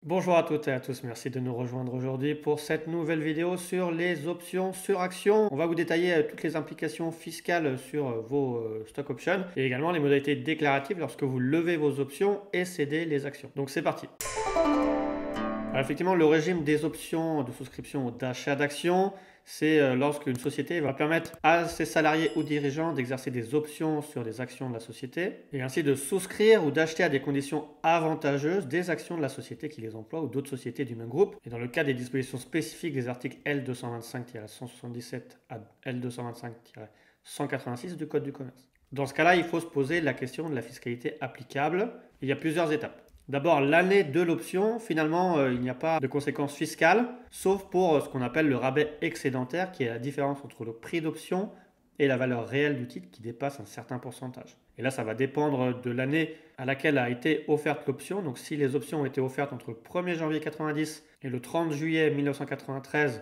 Bonjour à toutes et à tous, merci de nous rejoindre aujourd'hui pour cette nouvelle vidéo sur les options sur actions. On va vous détailler toutes les implications fiscales sur vos stock options et également les modalités déclaratives lorsque vous levez vos options et cédez les actions. Donc c'est parti. Alors effectivement, le régime des options de souscription ou d'achat d'actions, c'est lorsqu'une société va permettre à ses salariés ou dirigeants d'exercer des options sur des actions de la société et ainsi de souscrire ou d'acheter à des conditions avantageuses des actions de la société qui les emploie ou d'autres sociétés du même groupe. Et dans le cas des dispositions spécifiques des articles L225-177 à L225-186 du Code du commerce. Dans ce cas-là, il faut se poser la question de la fiscalité applicable. Il y a plusieurs étapes. D'abord, l'année de l'option, finalement, il n'y a pas de conséquences fiscales, sauf pour ce qu'on appelle le rabais excédentaire, qui est la différence entre le prix d'option et la valeur réelle du titre qui dépasse un certain pourcentage. Et là, ça va dépendre de l'année à laquelle a été offerte l'option. Donc, si les options ont été offertes entre le 1er janvier 1990 et le 30 juillet 1993,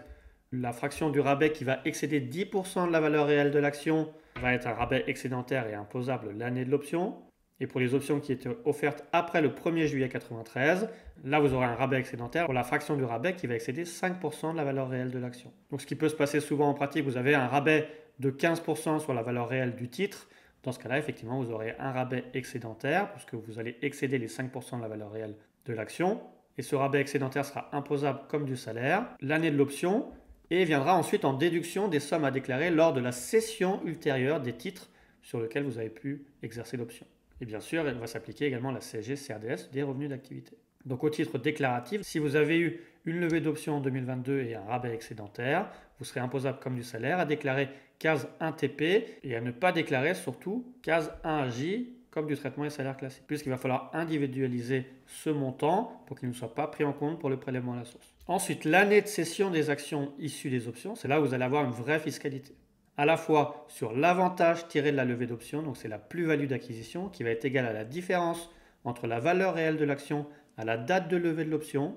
la fraction du rabais qui va excéder 10% de la valeur réelle de l'action va être un rabais excédentaire et imposable l'année de l'option. Et pour les options qui étaient offertes après le 1er juillet 1993, là vous aurez un rabais excédentaire pour la fraction du rabais qui va excéder 5% de la valeur réelle de l'action. Donc ce qui peut se passer souvent en pratique, vous avez un rabais de 15% sur la valeur réelle du titre. Dans ce cas-là, effectivement, vous aurez un rabais excédentaire puisque vous allez excéder les 5% de la valeur réelle de l'action. Et ce rabais excédentaire sera imposable comme du salaire l'année de l'option et viendra ensuite en déduction des sommes à déclarer lors de la cession ultérieure des titres sur lesquels vous avez pu exercer l'option. Et bien sûr, elle va s'appliquer également la CSG-CRDS des revenus d'activité. Donc au titre déclaratif, si vous avez eu une levée d'options en 2022 et un rabais excédentaire, vous serez imposable comme du salaire à déclarer case 1TP et à ne pas déclarer surtout case 1AJ comme du traitement des salaires classiques, puisqu'il va falloir individualiser ce montant pour qu'il ne soit pas pris en compte pour le prélèvement à la source. Ensuite, l'année de cession des actions issues des options, c'est là où vous allez avoir une vraie fiscalité. À la fois sur l'avantage tiré de la levée d'option, donc c'est la plus-value d'acquisition qui va être égale à la différence entre la valeur réelle de l'action à la date de levée de l'option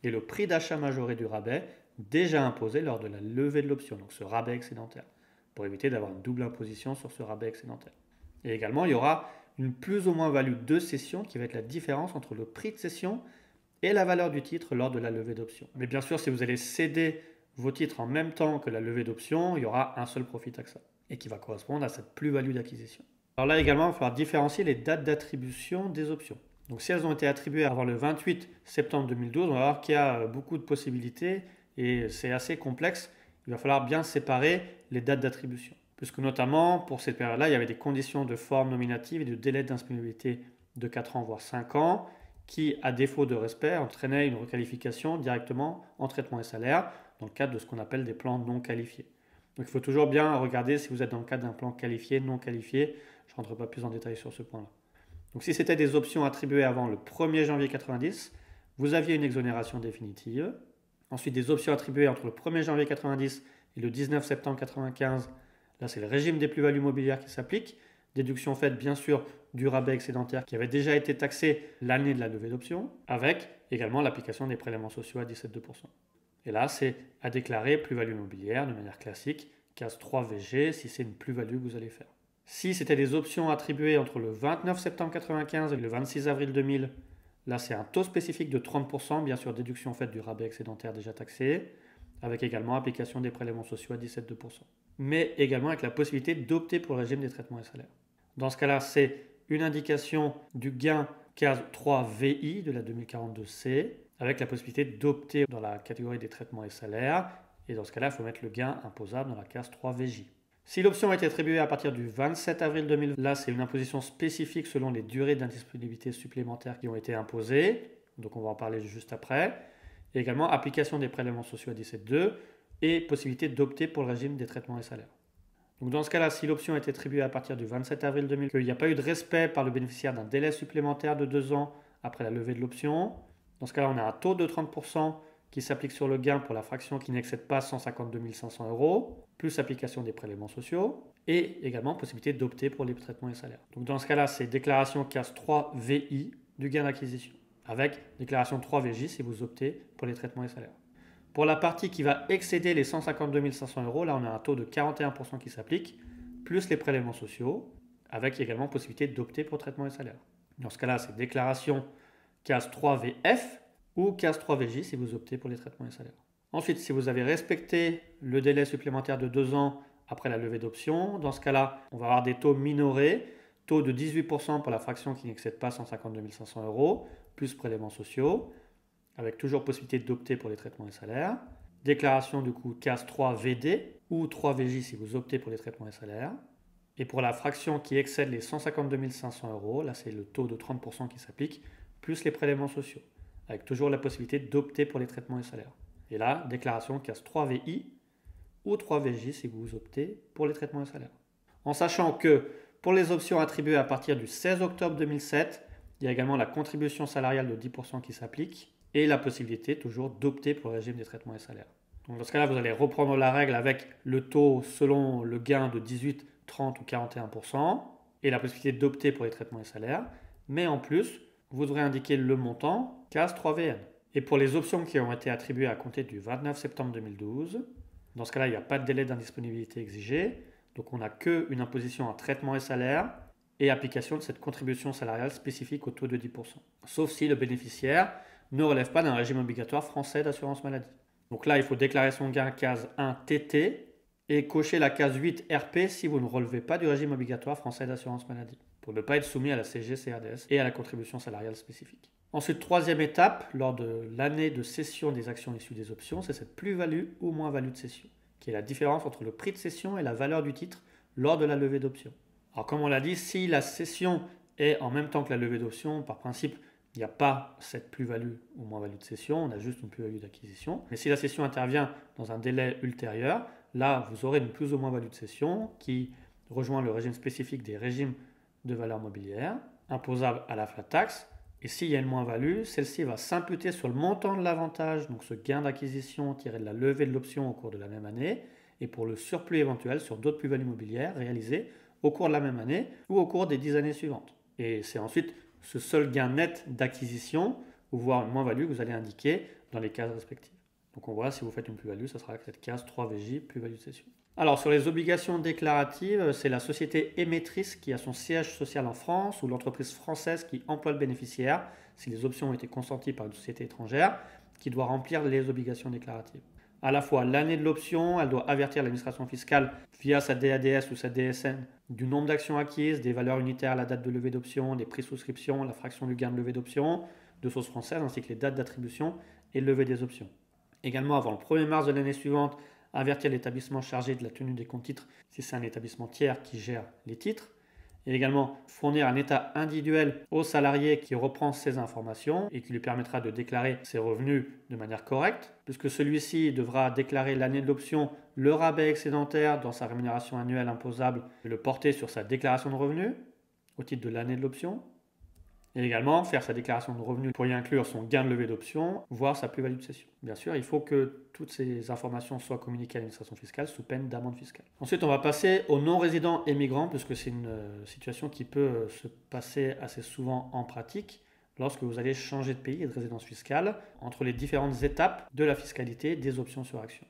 et le prix d'achat majoré du rabais déjà imposé lors de la levée de l'option, donc ce rabais excédentaire, pour éviter d'avoir une double imposition sur ce rabais excédentaire. Et également, il y aura une plus ou moins value de cession qui va être la différence entre le prix de cession et la valeur du titre lors de la levée d'option. Mais bien sûr, si vous allez céder vos titres en même temps que la levée d'option, il y aura un seul profit taxable et qui va correspondre à cette plus-value d'acquisition. Alors là également, il va falloir différencier les dates d'attribution des options. Donc si elles ont été attribuées avant le 28 septembre 2012, on va voir qu'il y a beaucoup de possibilités et c'est assez complexe. Il va falloir bien séparer les dates d'attribution. Puisque notamment pour cette période-là, il y avait des conditions de forme nominative et de délai d'indisponibilité de 4 ans voire 5 ans qui, à défaut de respect, entraînaient une requalification directement en traitement et salaire dans le cadre de ce qu'on appelle des plans non qualifiés. Donc il faut toujours bien regarder si vous êtes dans le cadre d'un plan qualifié, non qualifié. Je ne rentre pas plus en détail sur ce point-là. Donc si c'était des options attribuées avant le 1er janvier 90, vous aviez une exonération définitive. Ensuite, des options attribuées entre le 1er janvier 90 et le 19 septembre 95, là c'est le régime des plus-values mobilières qui s'applique. Déduction faite bien sûr du rabais excédentaire qui avait déjà été taxé l'année de la levée d'option, avec également l'application des prélèvements sociaux à 17,2%. Et là, c'est à déclarer plus-value mobilière de manière classique, case 3VG, si c'est une plus-value que vous allez faire. Si c'était des options attribuées entre le 29 septembre 1995 et le 26 avril 2000, là c'est un taux spécifique de 30%, bien sûr déduction faite du rabais excédentaire déjà taxé, avec également application des prélèvements sociaux à 17,2%. Mais également avec la possibilité d'opter pour le régime des traitements et salaires. Dans ce cas-là, c'est une indication du gain case 3VI de la 2042C, avec la possibilité d'opter dans la catégorie des traitements et salaires. Et dans ce cas-là, il faut mettre le gain imposable dans la case 3VJ. Si l'option a été attribuée à partir du 27 avril 2000, là c'est une imposition spécifique selon les durées d'indisponibilité supplémentaires qui ont été imposées. Donc on va en parler juste après. Et également application des prélèvements sociaux à 17,2 et possibilité d'opter pour le régime des traitements et salaires. Donc dans ce cas-là, si l'option a été attribuée à partir du 27 avril 2000, qu'il n'y a pas eu de respect par le bénéficiaire d'un délai supplémentaire de 2 ans après la levée de l'option, dans ce cas-là, on a un taux de 30% qui s'applique sur le gain pour la fraction qui n'excède pas 152 500 €, plus application des prélèvements sociaux, et également possibilité d'opter pour les traitements et salaires. Donc dans ce cas-là, c'est déclaration case 3VI du gain d'acquisition, avec déclaration 3VJ si vous optez pour les traitements et salaires. Pour la partie qui va excéder les 152 500 €, là on a un taux de 41% qui s'applique, plus les prélèvements sociaux, avec également possibilité d'opter pour traitement et salaires. Dans ce cas-là, c'est déclaration case 3VF ou case 3VJ si vous optez pour les traitements et salaires. Ensuite, si vous avez respecté le délai supplémentaire de 2 ans après la levée d'option, dans ce cas-là, on va avoir des taux minorés, taux de 18% pour la fraction qui n'excède pas 152 500 euros, plus prélèvements sociaux, avec toujours possibilité d'opter pour les traitements et salaires. Déclaration du coup case 3VD ou 3VJ si vous optez pour les traitements et salaires. Et pour la fraction qui excède les 152 500 euros, là c'est le taux de 30% qui s'applique, plus les prélèvements sociaux, avec toujours la possibilité d'opter pour les traitements et salaires. Et là, déclaration case 3VI ou 3VJ si vous optez pour les traitements et salaires. En sachant que pour les options attribuées à partir du 16 octobre 2007, il y a également la contribution salariale de 10% qui s'applique et la possibilité toujours d'opter pour le régime des traitements et salaires. Donc dans ce cas-là, vous allez reprendre la règle avec le taux selon le gain de 18, 30 ou 41% et la possibilité d'opter pour les traitements et salaires. Mais en plus, vous devrez indiquer le montant case 3VN. Et pour les options qui ont été attribuées à compter du 29 septembre 2012, dans ce cas-là, il n'y a pas de délai d'indisponibilité exigé. Donc on n'a qu'une imposition en traitement et salaire et application de cette contribution salariale spécifique au taux de 10%. Sauf si le bénéficiaire ne relève pas d'un régime obligatoire français d'assurance maladie. Donc là, il faut déclarer son gain case 1 TT et cocher la case 8 RP si vous ne relevez pas du régime obligatoire français d'assurance maladie, pour ne pas être soumis à la CG-CRDS et à la contribution salariale spécifique. Ensuite, troisième étape, lors de l'année de cession des actions issues des options, c'est cette plus-value ou moins-value de cession, qui est la différence entre le prix de cession et la valeur du titre lors de la levée d'option. Alors comme on l'a dit, si la cession est en même temps que la levée d'option, par principe, il n'y a pas cette plus-value ou moins-value de cession, on a juste une plus-value d'acquisition. Mais si la cession intervient dans un délai ultérieur, là, vous aurez une plus ou moins-value de cession qui rejoint le régime spécifique des régimes de valeur mobilière, imposable à la flat tax. Et s'il y a une moins-value, celle-ci va s'imputer sur le montant de l'avantage, donc ce gain d'acquisition tiré de la levée de l'option au cours de la même année, et pour le surplus éventuel sur d'autres plus-values mobilières réalisées au cours de la même année ou au cours des 10 années suivantes. Et c'est ensuite ce seul gain net d'acquisition, ou voire une moins-value que vous allez indiquer dans les cases respectives. Donc on voit, si vous faites une plus-value, ça sera cette case 3VJ, plus-value de cession. Alors sur les obligations déclaratives, c'est la société émettrice qui a son siège social en France ou l'entreprise française qui emploie le bénéficiaire, si les options ont été consenties par une société étrangère, qui doit remplir les obligations déclaratives. À la fois l'année de l'option, elle doit avertir l'administration fiscale via sa DADS ou sa DSN du nombre d'actions acquises, des valeurs unitaires à la date de levée d'option, des prix souscription, la fraction du gain de levée d'option, de source française, ainsi que les dates d'attribution et de levée des options. Également, avant le 1er mars de l'année suivante, avertir l'établissement chargé de la tenue des comptes titres si c'est un établissement tiers qui gère les titres. Et également fournir un état individuel au salarié qui reprend ces informations et qui lui permettra de déclarer ses revenus de manière correcte, puisque celui-ci devra déclarer l'année de l'option, le rabais excédentaire dans sa rémunération annuelle imposable et le porter sur sa déclaration de revenus au titre de l'année de l'option. Et également faire sa déclaration de revenus pour y inclure son gain de levée d'option, voire sa plus-value de cession. Bien sûr, il faut que toutes ces informations soient communiquées à l'administration fiscale sous peine d'amende fiscale. Ensuite, on va passer aux non-résidents et migrants, puisque c'est une situation qui peut se passer assez souvent en pratique lorsque vous allez changer de pays et de résidence fiscale entre les différentes étapes de la fiscalité des options sur actions.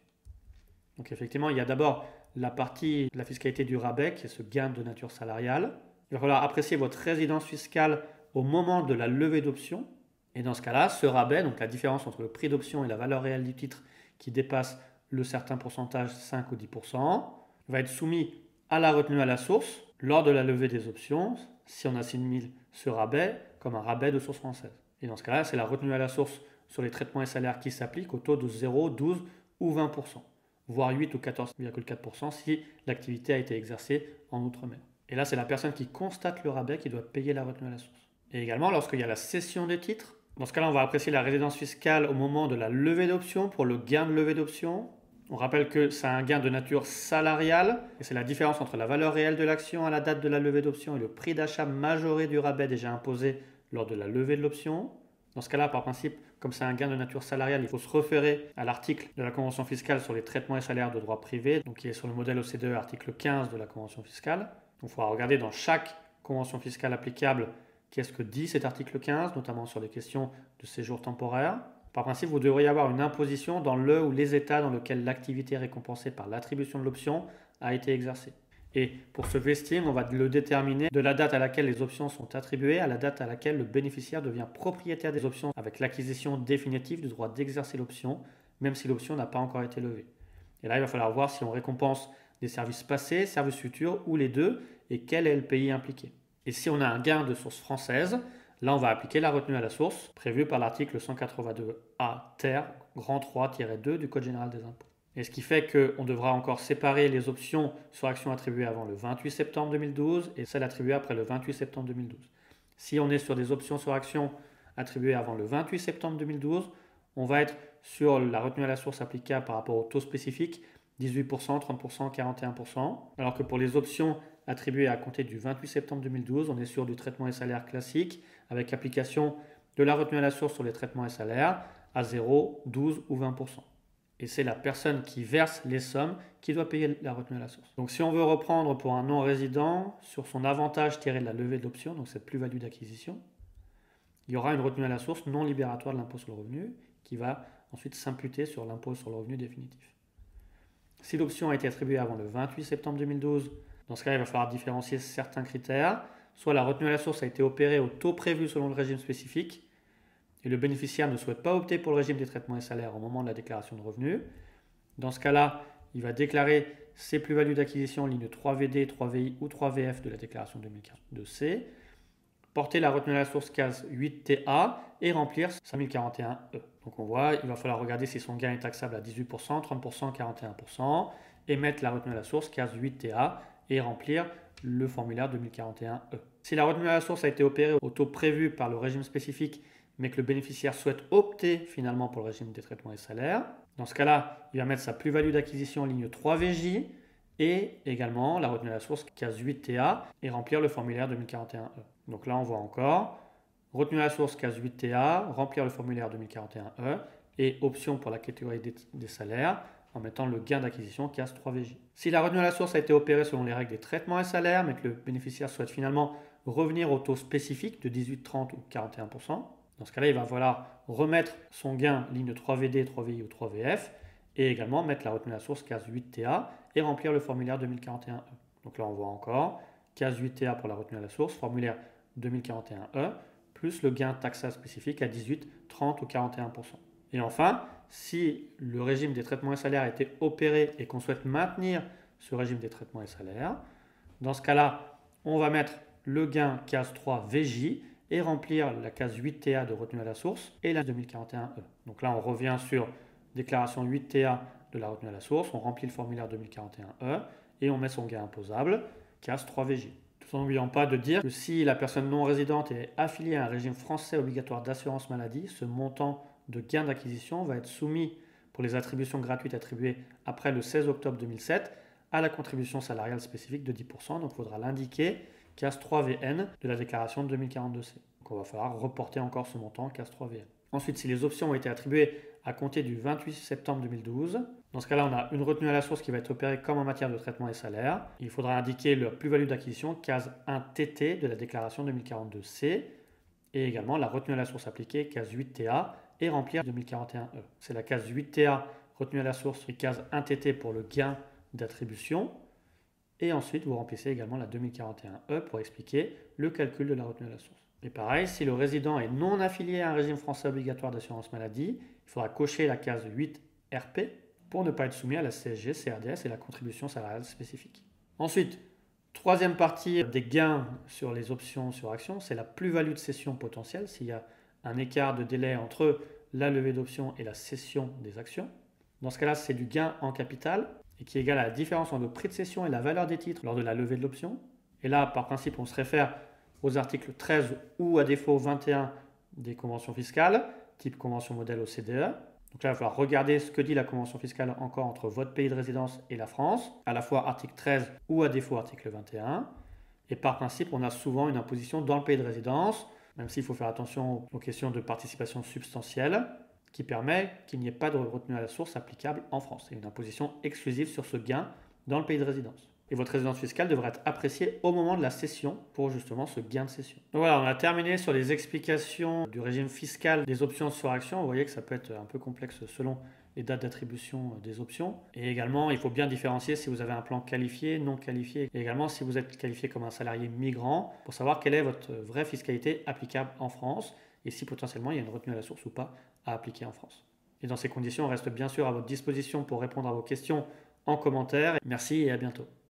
Donc effectivement, il y a d'abord la partie de la fiscalité du rabais, qui est ce gain de nature salariale. Il va falloir apprécier votre résidence fiscale au moment de la levée d'option. Et dans ce cas-là, ce rabais, donc la différence entre le prix d'option et la valeur réelle du titre qui dépasse le certain pourcentage, 5 ou 10%, va être soumis à la retenue à la source lors de la levée des options, si on assimile ce rabais comme un rabais de source française. Et dans ce cas-là, c'est la retenue à la source sur les traitements et salaires qui s'applique au taux de 0, 12 ou 20%, voire 8 ou 14,4% si l'activité a été exercée en outre-mer. Et là, c'est la personne qui constate le rabais qui doit payer la retenue à la source. Et également, lorsqu'il y a la cession des titres, dans ce cas-là, on va apprécier la résidence fiscale au moment de la levée d'option pour le gain de levée d'option. On rappelle que c'est un gain de nature salariale et c'est la différence entre la valeur réelle de l'action à la date de la levée d'option et le prix d'achat majoré du rabais déjà imposé lors de la levée de l'option. Dans ce cas-là, par principe, comme c'est un gain de nature salariale, il faut se référer à l'article de la Convention fiscale sur les traitements et salaires de droit privé, donc qui est sur le modèle OCDE, article 15 de la Convention fiscale. Donc il faudra regarder dans chaque convention fiscale applicable qu'est-ce que dit cet article 15, notamment sur les questions de séjour temporaire. Par principe, vous devriez avoir une imposition dans le ou les États dans lesquels l'activité récompensée par l'attribution de l'option a été exercée. Et pour ce vesting, on va le déterminer de la date à laquelle les options sont attribuées à la date à laquelle le bénéficiaire devient propriétaire des options avec l'acquisition définitive du droit d'exercer l'option, même si l'option n'a pas encore été levée. Et là, il va falloir voir si on récompense des services passés, services futurs ou les deux, et quel est le pays impliqué. Et si on a un gain de source française, là on va appliquer la retenue à la source prévue par l'article 182A ter grand 3-2 du Code général des impôts. Et ce qui fait qu'on devra encore séparer les options sur actions attribuées avant le 28 septembre 2012 et celles attribuées après le 28 septembre 2012. Si on est sur des options sur actions attribuées avant le 28 septembre 2012, on va être sur la retenue à la source applicable par rapport au taux spécifique, 18%, 30%, 41%, alors que pour les options attribuées à compter du 28 septembre 2012, on est sur du traitement et salaire classique avec application de la retenue à la source sur les traitements et salaires à 0, 12 ou 20%. Et c'est la personne qui verse les sommes qui doit payer la retenue à la source. Donc si on veut reprendre pour un non-résident sur son avantage tiré de la levée de l'option, donc cette plus-value d'acquisition, il y aura une retenue à la source non libératoire de l'impôt sur le revenu qui va ensuite s'imputer sur l'impôt sur le revenu définitif. Si l'option a été attribuée avant le 28 septembre 2012, dans ce cas, il va falloir différencier certains critères. Soit la retenue à la source a été opérée au taux prévu selon le régime spécifique, et le bénéficiaire ne souhaite pas opter pour le régime des traitements et salaires au moment de la déclaration de revenus. Dans ce cas-là, il va déclarer ses plus-values d'acquisition en ligne 3VD, 3VI ou 3VF de la déclaration 2042C, porter la retenue à la source case 8TA et remplir sa 1041E. Donc on voit, il va falloir regarder si son gain est taxable à 18%, 30%, 41% et mettre la retenue à la source case 8TA et remplir le formulaire 2041E. Si la retenue à la source a été opérée au taux prévu par le régime spécifique mais que le bénéficiaire souhaite opter finalement pour le régime des traitements et salaires, dans ce cas-là, il va mettre sa plus-value d'acquisition en ligne 3VJ et également la retenue à la source case 8TA et remplir le formulaire 2041E. Donc là, on voit encore retenue à la source case 8TA, remplir le formulaire 2041E et option pour la catégorie des salaires en mettant le gain d'acquisition case 3VJ. Si la retenue à la source a été opérée selon les règles des traitements et salaires, mais que le bénéficiaire souhaite finalement revenir au taux spécifique de 18, 30 ou 41%, dans ce cas-là, il va falloir remettre son gain ligne 3VD, 3VI ou 3VF et également mettre la retenue à la source case 8TA et remplir le formulaire 2041E. Donc là, on voit encore case 8TA pour la retenue à la source, formulaire 2041E, plus le gain taxable spécifique à 18, 30 ou 41%. Et enfin, si le régime des traitements et salaires a été opéré et qu'on souhaite maintenir ce régime des traitements et salaires, dans ce cas-là, on va mettre le gain case 3 VJ et remplir la case 8TA de retenue à la source et la 2041E. Donc là, on revient sur déclaration 8TA de la retenue à la source, on remplit le formulaire 2041E et on met son gain imposable, case 3VJ. Tout en n'oubliant pas de dire que si la personne non résidente est affiliée à un régime français obligatoire d'assurance maladie, ce montant de gain d'acquisition va être soumis pour les attributions gratuites attribuées après le 16 octobre 2007 à la contribution salariale spécifique de 10%. Donc il faudra l'indiquer case 3VN de la déclaration de 2042C. Donc on va falloir reporter encore ce montant case 3VN. Ensuite, si les options ont été attribuées à compter du 28 septembre 2012, dans ce cas-là, on a une retenue à la source qui va être opérée comme en matière de traitement et salaire. Il faudra indiquer la plus-value d'acquisition case 1TT de la déclaration 2042C et également la retenue à la source appliquée case 8TA et remplir 2041E. C'est la case 8TA retenue à la source et case 1TT pour le gain d'attribution. Et ensuite, vous remplissez également la 2041E pour expliquer le calcul de la retenue à la source. Et pareil, si le résident est non affilié à un régime français obligatoire d'assurance maladie, il faudra cocher la case 8RP pour ne pas être soumis à la CSG, CRDS et la contribution salariale spécifique. Ensuite, troisième partie des gains sur les options sur actions, c'est la plus-value de cession potentielle s'il y a un écart de délai entre la levée d'options et la cession des actions. Dans ce cas-là, c'est du gain en capital et qui est égal à la différence entre le prix de cession et la valeur des titres lors de la levée de l'option. Et là, par principe, on se réfère aux articles 13 ou à défaut 21 des conventions fiscales, type convention modèle OCDE. Donc là, il va falloir regarder ce que dit la convention fiscale encore entre votre pays de résidence et la France, à la fois article 13 ou à défaut article 21. Et par principe, on a souvent une imposition dans le pays de résidence, même s'il faut faire attention aux questions de participation substantielle, qui permet qu'il n'y ait pas de retenue à la source applicable en France. C'est une imposition exclusive sur ce gain dans le pays de résidence. et votre résidence fiscale devra être appréciée au moment de la cession pour justement ce gain de cession. Donc voilà, on a terminé sur les explications du régime fiscal des options sur actions. Vous voyez que ça peut être un peu complexe selon les dates d'attribution des options. Et également, il faut bien différencier si vous avez un plan qualifié, non qualifié. Et également, si vous êtes qualifié comme un salarié migrant, pour savoir quelle est votre vraie fiscalité applicable en France et si potentiellement il y a une retenue à la source ou pas à appliquer en France. Et dans ces conditions, on reste bien sûr à votre disposition pour répondre à vos questions en commentaire. Merci et à bientôt.